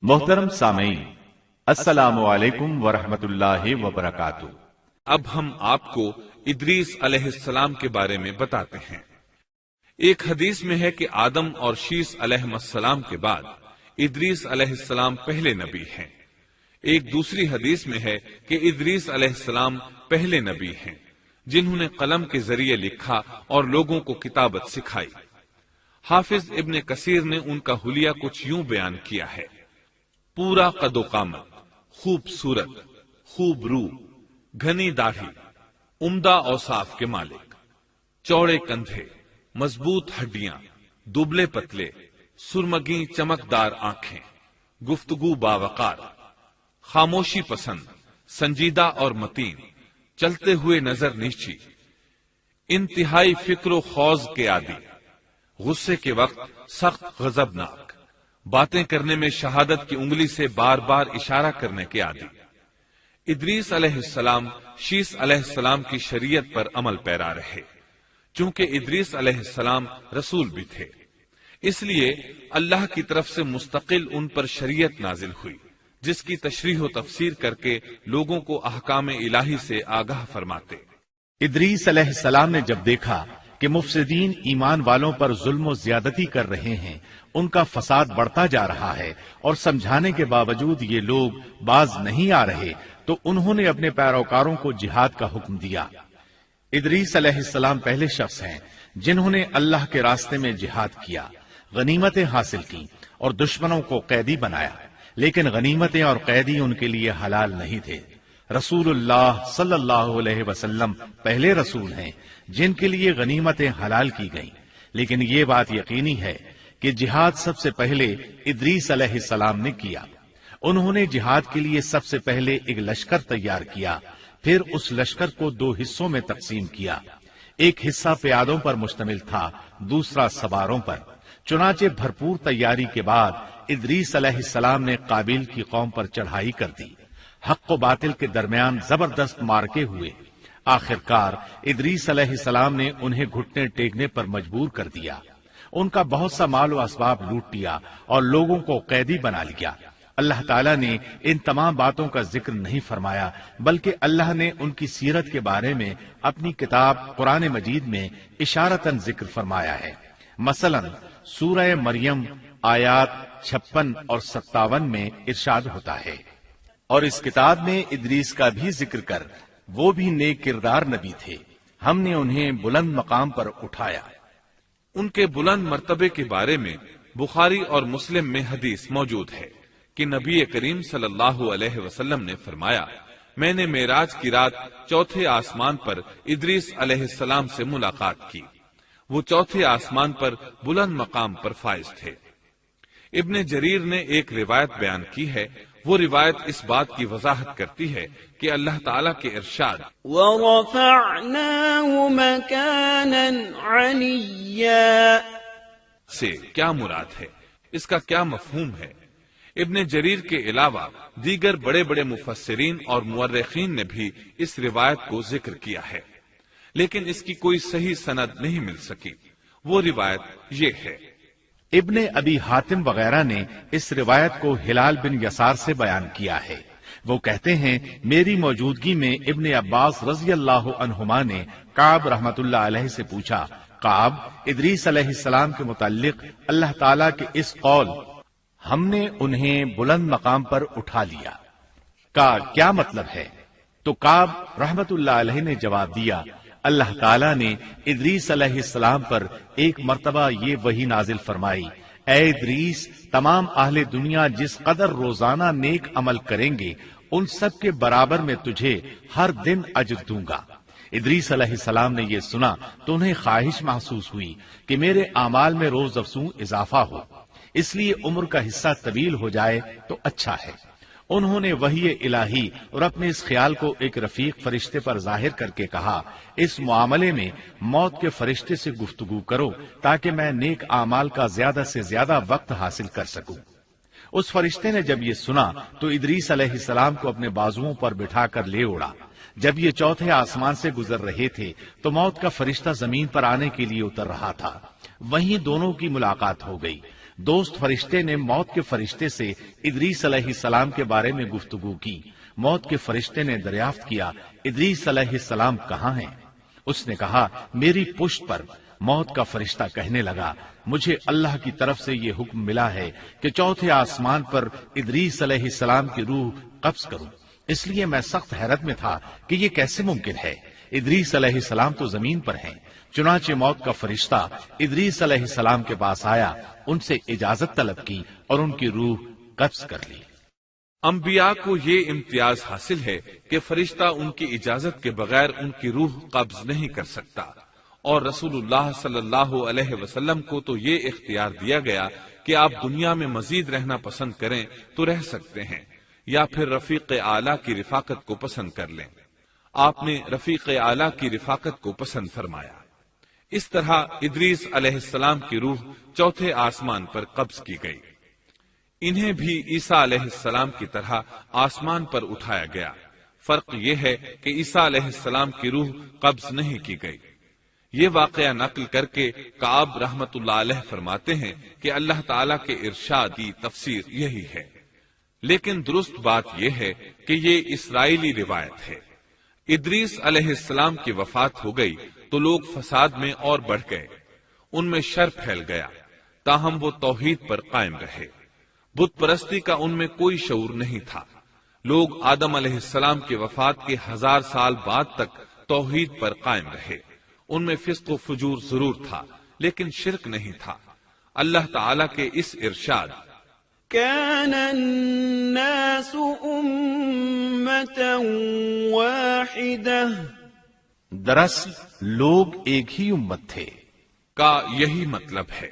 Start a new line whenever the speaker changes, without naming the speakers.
محترم سامعین، السلام علیکم ورحمۃ اللہ وبرکاتہ۔
اب ہم آپ کو ادریس علیہ السلام کے بارے میں بتاتے ہیں۔ ایک حدیث میں ہے کہ آدم اور شیس علیہ السلام کے بعد ادریس علیہ السلام پہلے نبی ہیں۔ ایک دوسری حدیث میں ہے کہ ادریس علیہ السلام پہلے نبی ہیں جنہوں نے قلم کے ذریعے لکھا اور لوگوں کو کتابت سکھائی۔ حافظ ابن کثیر نے ان کا حلیہ کچھ یوں بیان کیا ہے: پورا قد و قامت، خوبصورت، خوب روح، گھنی داڑھی، عمدہ اوصاف کے مالک، چوڑے کندھے، مضبوط ہڈیاں، دبلے پتلے، سرمگی چمکدار آنکھیں، گفتگو باوقار، خاموشی پسند، سنجیدہ اور متین، چلتے ہوئے نظر نیچی، انتہائی فکر و خوض کے عادی، غصے کے وقت سخت غضبناک، باتیں کرنے میں شہادت کی انگلی سے بار بار اشارہ کرنے کے عادی۔ ادریس علیہ السلام شیس علیہ السلام کی شریعت پر عمل پیرا رہے، چونکہ ادریس علیہ السلام رسول بھی تھے، اس لیے اللہ کی طرف سے مستقل ان پر شریعت نازل ہوئی، جس کی تشریح و تفسیر کر کے لوگوں کو احکام الہی سے آگاہ فرماتے۔
ادریس علیہ السلام نے جب دیکھا کہ مفسدین ایمان والوں پر ظلم و زیادتی کر رہے ہیں، ان کا فساد بڑھتا جا رہا ہے اور سمجھانے کے باوجود یہ لوگ باز نہیں آ رہے، تو انہوں نے اپنے پیروکاروں کو جہاد کا حکم دیا۔ ادریس علیہ السلام پہلے شخص ہیں جنہوں نے اللہ کے راستے میں جہاد کیا، غنیمتیں حاصل کی اور دشمنوں کو قیدی بنایا، لیکن غنیمتیں اور قیدی ان کے لیے حلال نہیں تھے۔ رسول اللہ صلی اللہ علیہ وسلم پہلے رسول ہیں جن کے لیے غنیمتیں حلال کی گئیں، لیکن یہ بات یقینی ہے کہ جہاد سب سے پہلے ادریس علیہ السلام نے کیا۔ انہوں نے جہاد کے لیے سب سے پہلے ایک لشکر تیار کیا، پھر اس لشکر کو دو حصوں میں تقسیم کیا۔ ایک حصہ پیادوں پر مشتمل تھا، دوسرا سواروں پر۔ چنانچہ بھرپور تیاری کے بعد ادریس علیہ السلام نے قابیل کی قوم پر چڑھائی کر دی۔ حق و باطل کے درمیان زبردست مارکے ہوئے۔ آخرکار ادریس علیہ السلام نے انہیں گھٹنے ٹیکنے پر مجبور کر دیا، ان کا بہت سا مال و اسباب لوٹ لیا اور لوگوں کو قیدی بنا لیا۔ اللہ تعالیٰ نے ان تمام باتوں کا ذکر نہیں فرمایا، بلکہ اللہ نے ان کی سیرت کے بارے میں اپنی کتاب قرآن مجید میں اشارتاً ذکر فرمایا ہے۔ مثلا سورہ مریم آیات 56 اور 57 میں ارشاد ہوتا ہے: اور اس کتاب میں ادریس کا بھی ذکر کر، وہ بھی نیک کردار نبی تھے، ہم نے انہیں بلند مقام پر اٹھایا۔
ان کے بلند مرتبے کے بارے میں بخاری اور مسلم میں حدیث موجود ہے کہ نبی کریم صلی اللہ علیہ وسلم نے فرمایا: میں نے معراج کی رات چوتھے آسمان پر ادریس علیہ السلام سے ملاقات کی، وہ چوتھے آسمان پر بلند مقام پر فائز تھے۔ ابن جریر نے ایک روایت بیان کی ہے، وہ روایت اس بات کی وضاحت کرتی ہے کہ اللہ تعالیٰ کے ارشاد
وَرَفَعْنَاهُ مَكَانًا عَلِيًّا
سے کیا مراد ہے، اس کا کیا مفہوم ہے؟ ابن جریر کے علاوہ دیگر بڑے بڑے مفسرین اور مورخین نے بھی اس روایت کو ذکر کیا ہے، لیکن اس کی کوئی صحیح سند نہیں مل سکی۔ وہ روایت یہ ہے:
ابن ابی حاتم وغیرہ نے اس روایت کو ہلال بن یسار سے بیان کیا ہے۔ وہ کہتے ہیں، میری موجودگی میں ابن عباس رضی اللہ عنہما نے کعب رحمت اللہ علیہ سے پوچھا، کعب، ادریس علیہ السلام کے متعلق اللہ تعالیٰ کے اس قول ہم نے انہیں بلند مقام پر اٹھا لیا کا کیا مطلب ہے؟ تو کعب رحمت اللہ علیہ نے جواب دیا، اللہ تعالیٰ نے ادریس علیہ السلام پر ایک مرتبہ یہ وحی نازل فرمائی، اے ادریس، تمام اہل دنیا جس قدر روزانہ نیک عمل کریں گے ان سب کے برابر میں تجھے ہر دن اجر دوں گا۔ ادریس علیہ السلام نے یہ سنا تو انہیں خواہش محسوس ہوئی کہ میرے اعمال میں روز افزوں اضافہ ہو، اس لیے عمر کا حصہ طویل ہو جائے تو اچھا ہے۔ انہوں نے وحی الہی اور اپنے اس خیال کو ایک رفیق فرشتے پر ظاہر کر کے کہا، اس معاملے میں موت کے فرشتے سے گفتگو کرو تاکہ میں نیک اعمال کا زیادہ سے زیادہ وقت حاصل کر سکوں۔ اس فرشتے نے جب یہ سنا تو ادریس علیہ السلام کو اپنے بازوؤں پر بٹھا کر لے اڑا۔ جب یہ چوتھے آسمان سے گزر رہے تھے تو موت کا فرشتہ زمین پر آنے کے لیے اتر رہا تھا، وہیں دونوں کی ملاقات ہو گئی۔ دوست فرشتے نے موت کے فرشتے سے ادریس علیہ السلام کے بارے میں گفتگو کی۔ موت کے فرشتے نے دریافت کیا، ادریس علیہ السلام کہاں ہیں؟ اس نے کہا، میری پشت پر۔ موت کا فرشتہ کہنے لگا، مجھے اللہ کی طرف سے یہ حکم ملا ہے کہ چوتھے آسمان پر ادریس علیہ السلام کی روح قبض کروں، اس لیے میں سخت حیرت میں تھا کہ یہ کیسے ممکن ہے، ادریس علیہ السلام تو زمین پر ہیں۔ چنانچہ موت کا فرشتہ ادریس علیہ السلام کے پاس آیا، ان سے اجازت طلب کی اور ان کی روح قبض کر لی۔
انبیاء کو یہ امتیاز حاصل ہے کہ فرشتہ ان کی اجازت کے بغیر ان کی روح قبض نہیں کر سکتا، اور رسول اللہ صلی اللہ علیہ وسلم کو تو یہ اختیار دیا گیا کہ آپ دنیا میں مزید رہنا پسند کریں تو رہ سکتے ہیں، یا پھر رفیق اعلیٰ کی رفاقت کو پسند کر لیں۔ آپ نے رفیق اعلیٰ کی رفاقت کو پسند فرمایا۔ اس طرح ادریس علیہ السلام کی روح چوتھے آسمان پر قبض کی گئی۔ انہیں بھی عیسیٰ علیہ السلام کی طرح آسمان پر اٹھایا گیا۔ فرق یہ ہے کہ عیسیٰ علیہ السلام کی روح قبض نہیں کی گئی۔ یہ واقعہ نقل کر کے کعب رحمت اللہ علیہ فرماتے ہیں کہ اللہ تعالیٰ کے ارشاد کی تفسیر یہی ہے، لیکن درست بات یہ ہے کہ یہ اسرائیلی روایت ہے۔ ادریس علیہ السلام کی وفات ہو گئی تو لوگ فساد میں اور بڑھ گئے، ان میں شر پھیل گیا، تاہم وہ توحید پر قائم رہے۔ بت پرستی کا ان میں کوئی شعور نہیں تھا۔ لوگ آدم علیہ السلام کی وفات کے 1000 سال بعد تک توحید پر قائم رہے۔ ان میں فسق و فجور ضرور تھا لیکن شرک نہیں تھا۔ اللہ تعالیٰ کے اس ارشاد
كان الناس أمة واحدة
دراصل لوگ ایک ہی امت تھے
کا یہی مطلب ہے۔